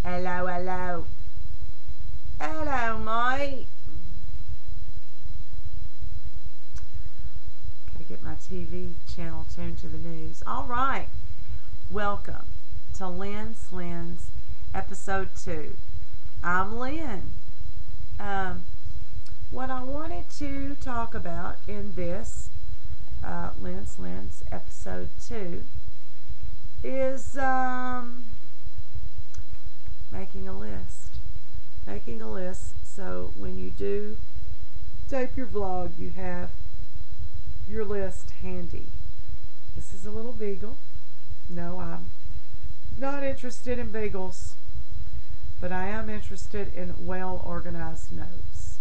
Hello, hello. Hello, mate. Gotta get my TV channel tuned to the news. All right. Welcome to Lynn's episode 2. I'm Lynn. What I wanted to talk about in this Lynn's episode 2 is making a list. Making a list so when you do tape your vlog, you have your list handy. This is a little beagle. No, I'm not interested in beagles, but I am interested in well-organized notes.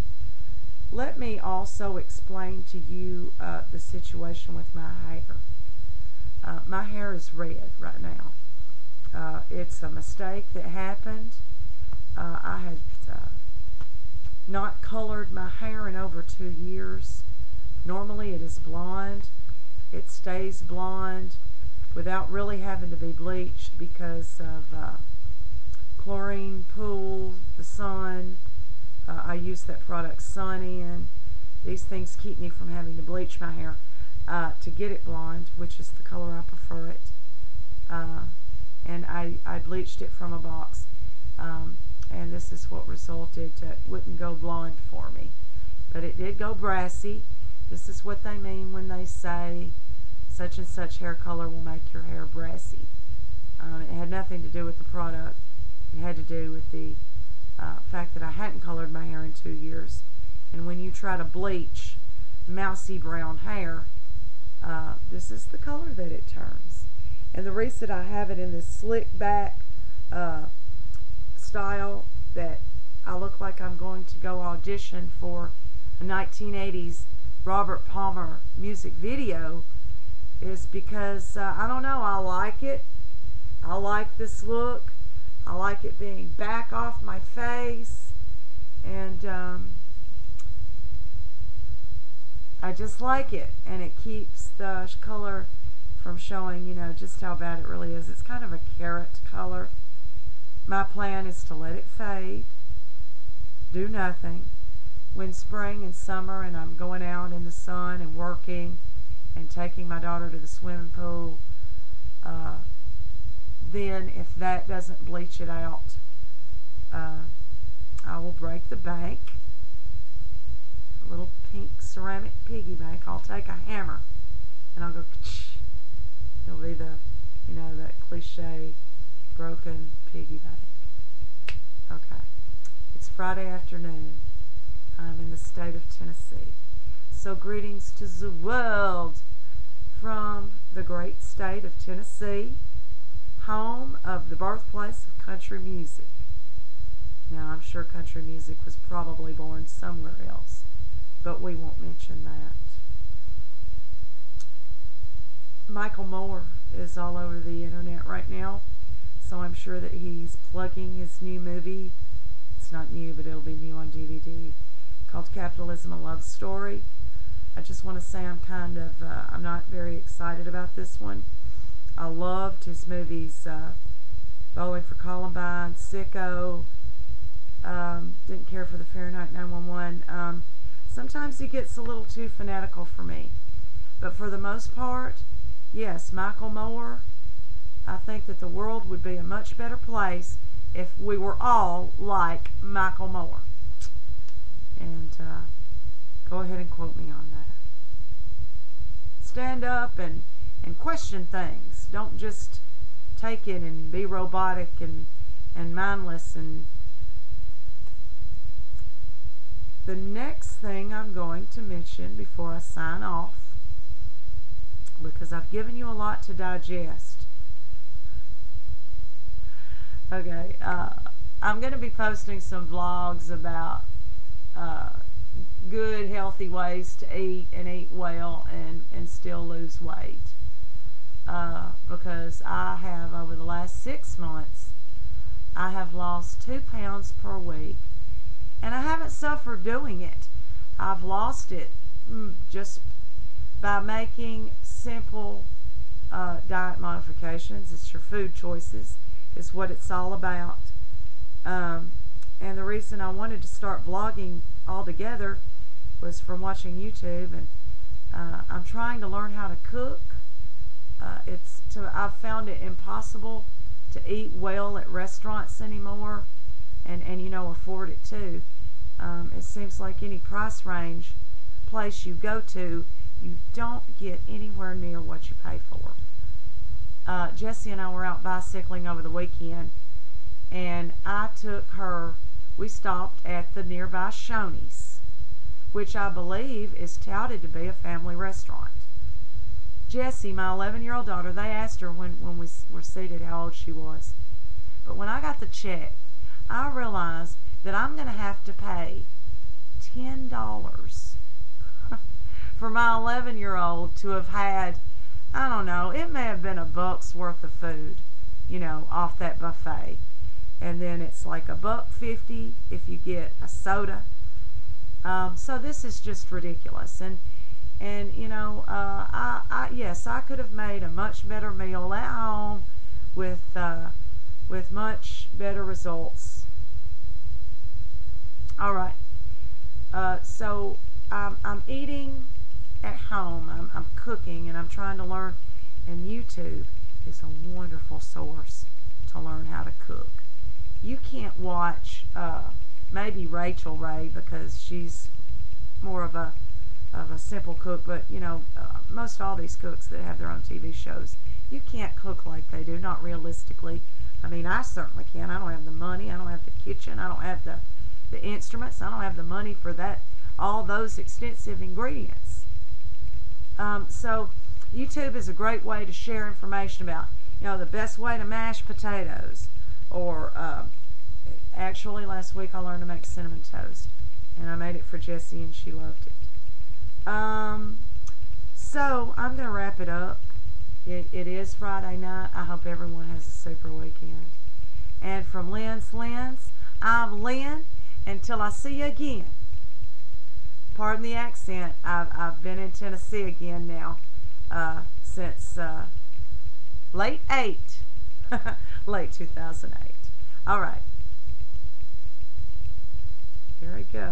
Let me also explain to you the situation with my hair. My hair is red right now. It's a mistake that happened. I had not colored my hair in over 2 years. Normally it is blonde. It stays blonde without really having to be bleached because of chlorine pool, the sun. I use that product Sun In. These things keep me from having to bleach my hair to get it blonde, which is the color I prefer it. And I bleached it from a box. And this is what resulted. It wouldn't go blonde for me. But it did go brassy. This is what they mean when they say such and such hair color will make your hair brassy. It had nothing to do with the product. It had to do with the fact that I hadn't colored my hair in 2 years. And when you try to bleach mousy brown hair, this is the color that it turns. And the reason I have it in this slick back style that I look like I'm going to go audition for a 1980s Robert Palmer music video is because, I don't know, I like it. I like this look. I like it being back off my face. And I just like it. And it keeps the color from showing, you know, just how bad it really is. It's kind of a carrot color. My plan is to let it fade, do nothing. When spring and summer and I'm going out in the sun and working and taking my daughter to the swimming pool, then if that doesn't bleach it out, I will break the bank, a little pink ceramic piggy bank. I'll take a hammer and I'll go, it'll be the, you know, that cliche broken piggy bank. Okay. It's Friday afternoon. I'm in the state of Tennessee. So greetings to the world from the great state of Tennessee, home of the birthplace of country music. Now, I'm sure country music was probably born somewhere else, but we won't mention that. Michael Moore is all over the internet right now, so I'm sure that he's plugging his new movie. It's not new, but it'll be new on DVD, called Capitalism: A Love Story. I just want to say I'm not very excited about this one. I loved his movies, Bowling for Columbine, Sicko, didn't care for the Fahrenheit 911. Sometimes he gets a little too fanatical for me. But for the most part, yes, Michael Moore, I think that the world would be a much better place if we were all like Michael Moore. And go ahead and quote me on that. Stand up and question things. Don't just take it and be robotic and mindless. And the next thing I'm going to mention before I sign off, because I've given you a lot to digest. Okay, I'm going to be posting some vlogs about good, healthy ways to eat and eat well and still lose weight. Because I have, over the last 6 months, I have lost 2 pounds per week. And I haven't suffered doing it. I've lost it just by making simple diet modifications. It's your food choices. It's what it's all about. Um, and the reason I wanted to start vlogging altogether was from watching YouTube, and I'm trying to learn how to cook. I've found it impossible to eat well at restaurants anymore, and afford it too. It seems like any price range place you go to, you don't get anywhere near what you pay for. Jessie and I were out bicycling over the weekend, and we stopped at the nearby Shoney's, which I believe is touted to be a family restaurant. Jessie, my 11-year-old daughter, they asked her when we were seated how old she was. But when I got the check, I realized that I'm going to have to pay $10 for my 11-year-old to have had, I don't know, it may have been $1 worth of food, off that buffet. And then it's like $1.50 if you get a soda. So this is just ridiculous. And yes, I could have made a much better meal at home with much better results. All right. So I'm eating at home. I'm cooking, and I'm trying to learn. And YouTube is a wonderful source to learn how to cook. You can't watch maybe Rachel Ray, because she's more of a simple cook, but most all these cooks that have their own TV shows, you can't cook like they do, not realistically. I mean, I certainly can't. I don't have the money. I don't have the kitchen. I don't have the instruments. I don't have the money for all those extensive ingredients. So YouTube is a great way to share information about, the best way to mash potatoes, or actually last week I learned to make cinnamon toast, and I made it for Jessie and she loved it. So I'm going to wrap it up. It is Friday night. I hope everyone has a super weekend. And from Lynn's Lens, I'm Lynn. Until I see you again. Pardon the accent. I've been in Tennessee again now since late 2008. All right. Here I go.